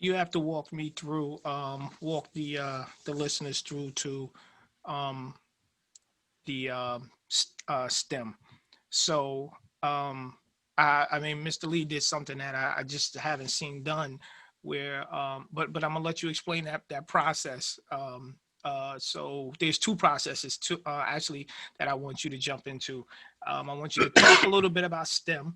you have to walk me through, walk the listeners through to um, the STEM. So I mean, Mr. Lee did something that I just haven't seen done, where but I'm gonna let you explain that process. So there's two processes to actually that I want you to jump into. I want you to talk a little bit about STEM,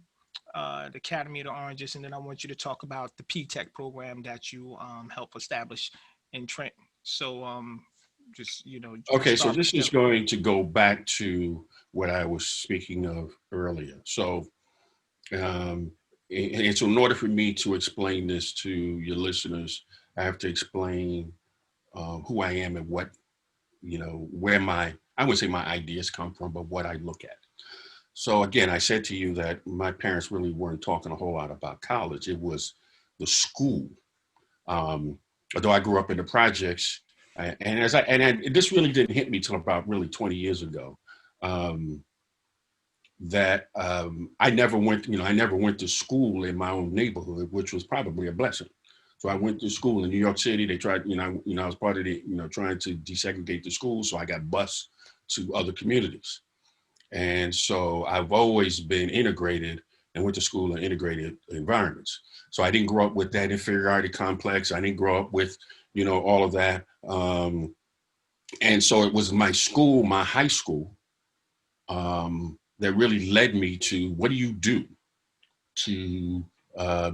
the Academy of the Oranges, and then I want you to talk about the P-Tech program that you help establish in Trenton. So just Okay, so start with this is STEM. going to go back to what I was speaking of earlier. So, um, and so in order for me to explain this to your listeners, I have to explain who I am and what, where I wouldn't say my ideas come from, but what I look at. So again, I said to you that my parents really weren't talking a whole lot about college. It was the school. Um, Although I grew up in the projects, this really didn't hit me till about really 20 years ago. Um, that I never went, I never went to school in my own neighborhood, which was probably a blessing. So I went to school in New York City. They tried, I was part of the, trying to desegregate the schools. So I got bused to other communities. And so I've always been integrated and went to school in integrated environments. So I didn't grow up with that inferiority complex. I didn't grow up with, all of that. And so it was my school, my high school, that really led me to what do you do to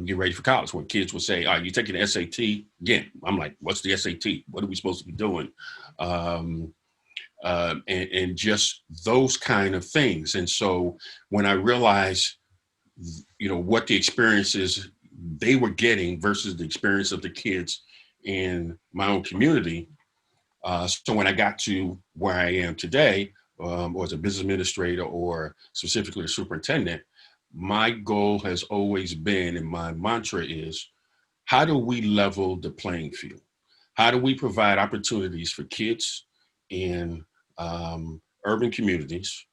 get ready for college? When kids would say, "Are you taking the SAT?" Again, I'm like, "What's the SAT? What are we supposed to be doing?" Um, and just those kind of things. And so when I realized, what the experiences they were getting versus the experience of the kids in my own community. So when I got to where I am today, or as a business administrator or specifically a superintendent, my goal has always been, and my mantra is, how do we level the playing field? How do we provide opportunities for kids in urban communities,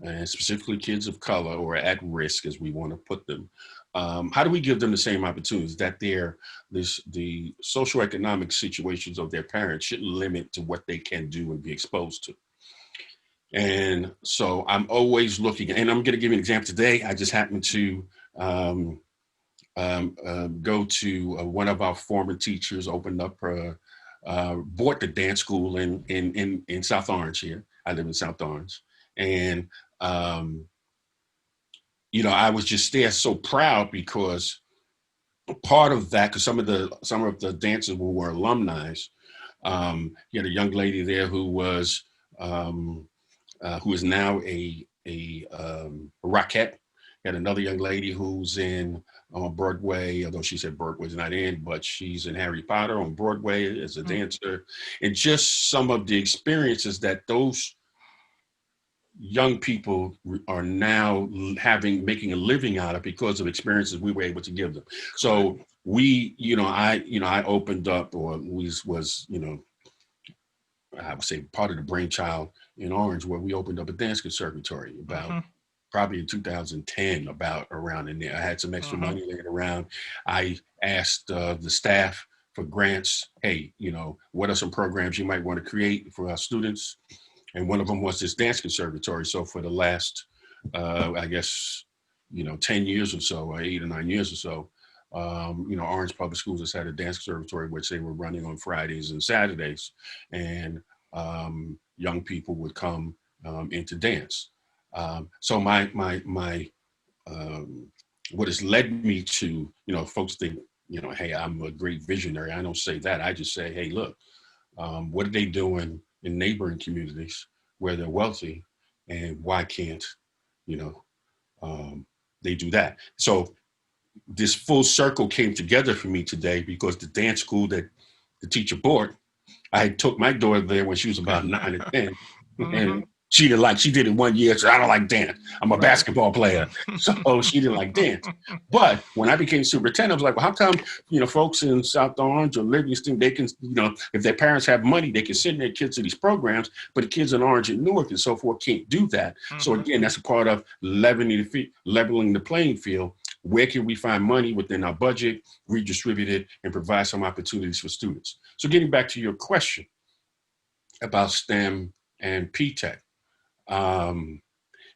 and specifically kids of color or at risk, as we want to put them? How do we give them the same opportunities that the socioeconomic situations of their parents shouldn't limit to what they can do and be exposed to? And so I'm always looking, and I'm going to give you an example today. I just happened to um, go to one of our former teachers opened up bought the dance school in South Orange here. I live in South Orange. And, um, I was just there so proud because part of that, because some of the dancers were alumni. You had a young lady there um, who is now a Rockette. You had another young lady who's in Broadway, although she said Broadway's not in, but she's in Harry Potter on Broadway as a dancer. And just some of the experiences that those young people are now making a living out of because of experiences we were able to give them. So I opened up, or was, I would say part of the brainchild in Orange, where we opened up a dance conservatory about probably in 2010, about around in there. I had some extra money laying around. I asked the staff for grants. Hey, what are some programs you might want to create for our students? And one of them was this dance conservatory. So for the last, I guess, 10 years or so, or 8 or 9 years or so, Orange Public Schools has had a dance conservatory, which they were running on Fridays and Saturdays. And young people would come into dance. So what has led me to, folks think, hey, I'm a great visionary. I don't say that. I just say, hey, look, what are they doing in neighboring communities where they're wealthy, and why can't, you know, they do that? So this full circle came together for me today because the dance school that the teacher bought, I took my daughter there when she was about 9 or 10, and she did it 1 year. So I don't like dance. I'm a basketball player. So she didn't like dance. But when I became superintendent, I was like, well, how come, folks in South Orange or Livingston, they can, if their parents have money, they can send their kids to these programs, but the kids in Orange and Newark and so forth can't do that. So again, that's a part of leveling the playing field. where can we find money within our budget, redistribute it, and provide some opportunities for students. So getting back to your question about STEM and P-TECH,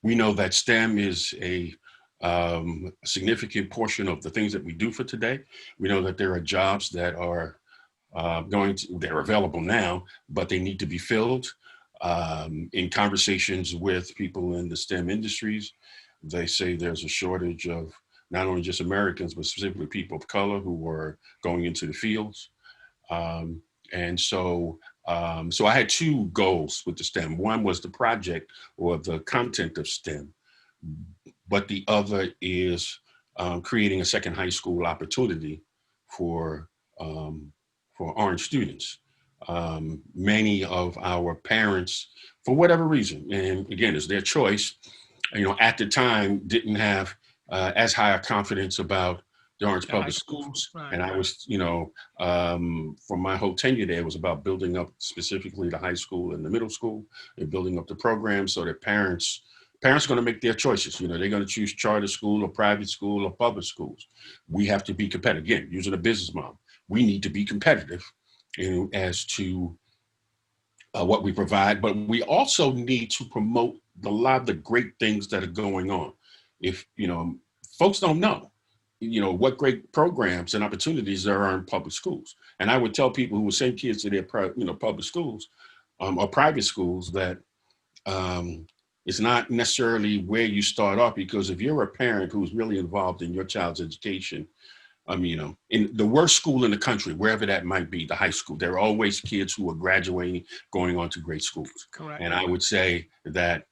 we know that STEM is a significant portion of the things that we do for today. We know that there are jobs that are they're available now, but they need to be filled. In conversations with people in the STEM industries, they say there's a shortage of not only just Americans, but specifically people of color who are going into the fields. And so I had two goals with the STEM. One was the project or the content of STEM, but the other is creating a second high school opportunity for orange students. Many of our parents, for whatever reason, and again, it's their choice, at the time didn't have as high a confidence about the Orange Public Schools. Right. And I was, for my whole tenure there, it was about building up specifically the high school and the middle school and building up the program so that parents are going to make their choices. They're going to choose charter school or private school or public schools. We have to be competitive. Again, using a business model, we need to be competitive as to what we provide, but we also need to promote a lot of the great things that are going on. If, folks don't know, what great programs and opportunities there are in public schools. And I would tell people who would send kids to their, public schools or private schools that it's not necessarily where you start off, because if you're a parent who's really involved in your child's education, in the worst school in the country, wherever that might be, the high school, there are always kids who are graduating, going on to great schools. Correct. And I would say that,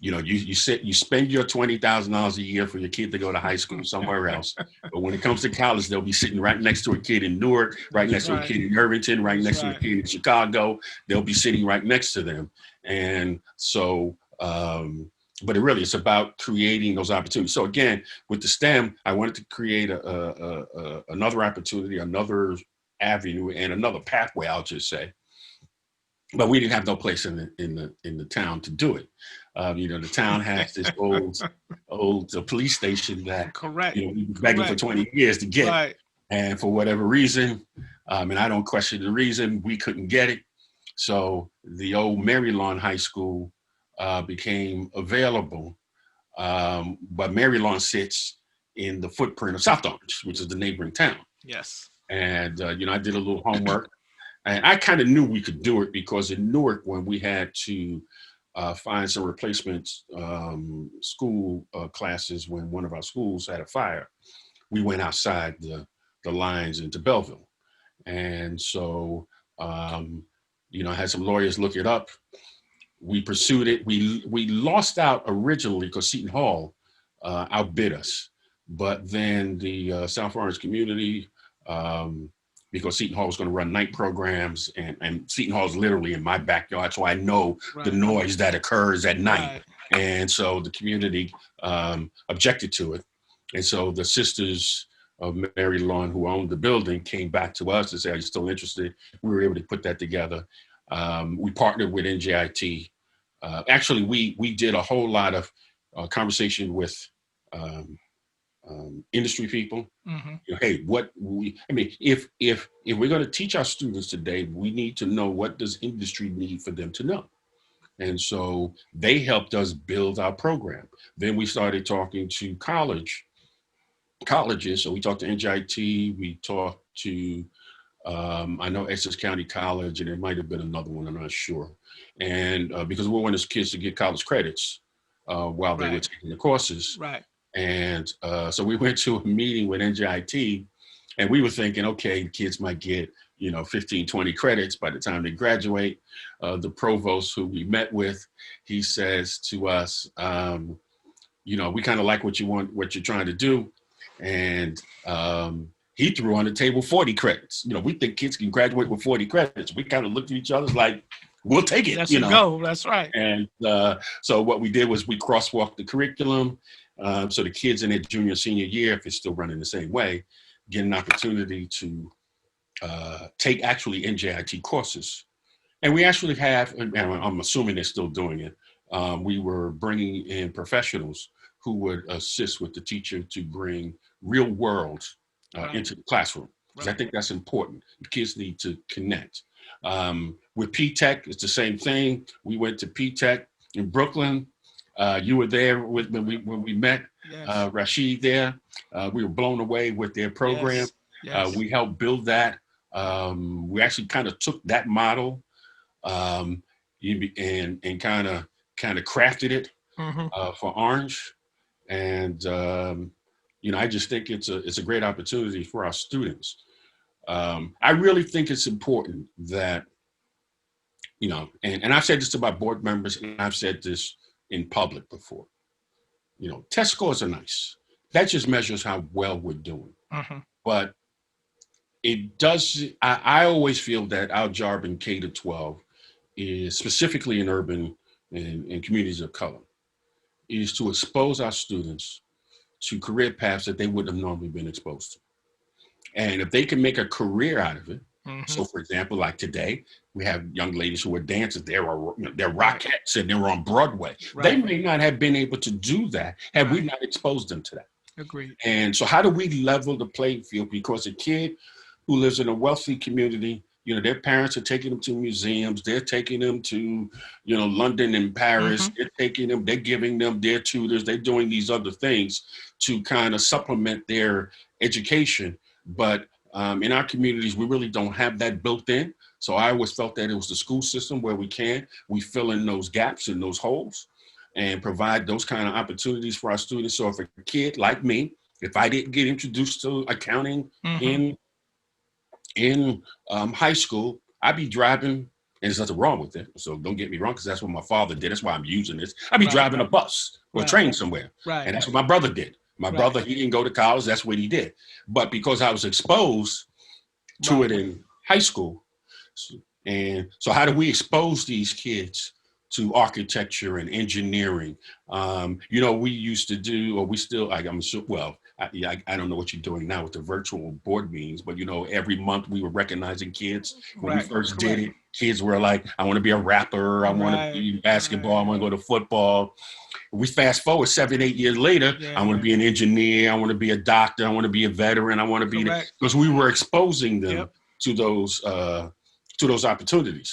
you spend your $20,000 a year for your kid to go to high school somewhere else. But when it comes to college, they'll be sitting right next to a kid in Newark, right next to a kid in Irvington, right next to a kid in Chicago. They'll be sitting right next to them. And so, but it's about creating those opportunities. So again, with the STEM, I wanted to create another opportunity, another avenue, and another pathway, I'll just say. But we didn't have no place in the town to do it. The town has this old police station that Correct. We've been begging for 20 years to get. Right. And for whatever reason, and I don't question the reason, we couldn't get it. So the old Mary Lawn High School became available, but Mary Lawn sits in the footprint of South Orange, which is the neighboring town. Yes. And I did a little homework, and I kind of knew we could do it because in Newark, when we had to find some replacement school classes when one of our schools had a fire, we went outside the lines into Belleville, and so I had some lawyers look it up. We pursued it. We lost out originally because Seton Hall outbid us, but then the South Orange community, because Seton Hall was going to run night programs, and Seton Hall is literally in my backyard, so I know the noise that occurs at night. Right. And so the community objected to it, and so the sisters of Mary Lawn, who owned the building, came back to us and said, "Are you still interested?" We were able to put that together. We partnered with NJIT. Actually, we did a whole lot of conversation with industry people. Mm-hmm. Hey, if we're going to teach our students today, we need to know, what does industry need for them to know? And so they helped us build our program. Then we started talking to colleges. So we talked to NJIT, we talked to I know Essex County College, and there might have been another one, I'm not sure. And because we wanted kids to get college credits while they were taking the courses. Right. And so we went to a meeting with NJIT, and we were thinking, okay, the kids might get, 15, 20 credits by the time they graduate. The provost who we met with, he says to us, we kind of like what you're trying to do. And he threw on the table 40 credits. We think kids can graduate with 40 credits. We kind of looked at each other like, we'll take it. That's go. That's right. And so what we did was we crosswalked the curriculum. So the kids in their junior, senior year, if it's still running the same way, get an opportunity to take actually NJIT courses. And we actually have, and I'm assuming they're still doing it, we were bringing in professionals who would assist with the teacher to bring real world Right. into the classroom. Because I Right. think that's important. The kids need to connect. With P-TECH, it's the same thing. We went to P-TECH in Brooklyn. You were there when we met Yes. Rashid there. We were blown away with their program. Yes. Yes. We helped build that. We actually kind of took that model and kind of crafted it Hmm. for Orange. And I just think it's a great opportunity for our students. I really think it's important that, and I've said this to my board members, and I've said this in public before. Test scores are nice. That just measures how well we're doing. Hmm. But it does, I always feel that our job in K to 12 is, specifically in urban and communities of color, is to expose our students to career paths that they wouldn't have normally been exposed to. And if they can make a career out of it, so for example, like today, we have young ladies who are dancers, they're Rockettes and they're on Broadway. Right. They may not have been able to do that had we Right. not exposed them to that. Agreed. And so how do we level the playing field? Because a kid who lives in a wealthy community, their parents are taking them to museums, they're taking them to, London and Paris, they're giving them their tutors, they're doing these other things to kind of supplement their education. But in our communities, we really don't have that built in. So I always felt that it was the school system where we fill in those gaps and those holes and provide those kind of opportunities for our students. So if a kid like me, if I didn't get introduced to accounting in high school, I'd be driving, and there's nothing wrong with it. So don't get me wrong, because that's what my father did. That's why I'm using this. I'd be Right. driving a bus or a Right. train somewhere. Right. And that's what my brother did. My Right. brother, he didn't go to college. That's what he did. But because I was exposed to Right. it in high school. And so how do we expose these kids to architecture and engineering? We used to do, or we still, I'm sure, well, I don't know what you're doing now with the virtual board meetings, but every month we were recognizing kids. When Right. we first Correct. did it, kids were like, I want to be a rapper, I want Right. to be basketball, I Right. want to go to football. We fast forward 7, 8 years later, Yeah. I want to be an engineer, I want to be a doctor, I want to be a veteran, I want to be, Correct. because we were exposing them Yep. to those opportunities.